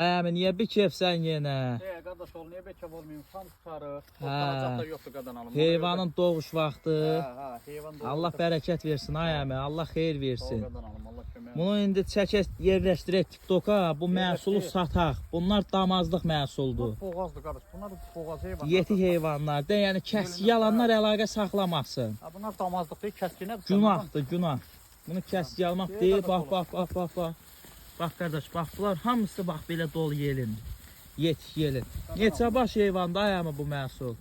Əmi, niyə bir kefsən yenə? Qardaş ol, niyə bekəv olmayayım? Tam tutarıq. Oturacaq da yoxdur qadan alım. Heyvanın doğuş vaxtı. Heyvan doğuş. Allah bərəkət versin ay əmi, Allah xeyir versin. Qadan alım, Allah kömək. Bunu indi çəkək yerləşdirək TikToka, bu məhsulu sataq. Bunlar damazlıq məhsuldur. Boğazdır qardaş, bunlar boğaz heyvanlar. Yeti heyvanlar da, yəni kəs yalanlar əlaqə saxlamasın. Bunlar damazlıq deyil, kəskinə. Günahdır, günah. Bunu kəs almaq deyil, bax. Bax qardaş, bax bunlar hamısı bax belə dolu yelin. Yelin. Neçə baş heyvanda ayamı bu məhsul?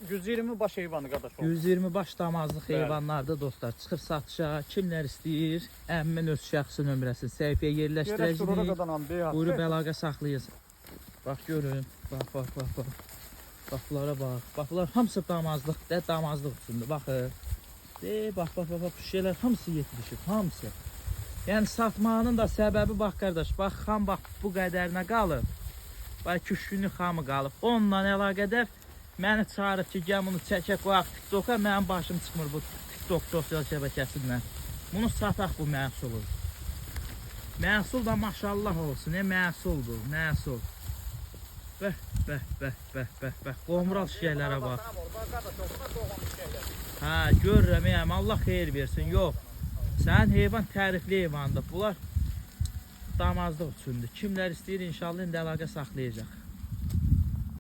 120 baş heyvanı qardaş. 120 baş damazlıq heyvanlardır dostlar. Çıxır satışa, kimlər istəyir? Əmmin öz şəxsi nömrəsini səhifəyə yerləşdirəcəyik. Buyurub əlaqə saxlayırız. Bax görün. Bax. Bax bunlara bax. Bax bunlar hamısı damazlıq da, damazlıq üçündür. Baxın. Bax bu şeylər hamısı yetişib, hamısı. Yəni satmağının da səbəbi bax qardaş, bax xam bax bu qədərinə qalıb. Bax küçünü xamı qalıb. Onunla əlaqədar məni çağırıb ki, gəl bunu çəkək qoyaq TikToka, mənim başım çıxmır bu TikTok sosial şəbəkəsindən. Bunu sataq bu məhsulu. Məhsul da maşallah olsun, məhsuldur, məhsul. Bəh, qomral şeylərə bax. Hə, görürəm, Allah xeyir versin, yox. Sənin heyvan tərifli heyvandır. Bunlar damazlıq üçündür. Kimlər istəyir inşallah indi əlaqə saxlayacaq.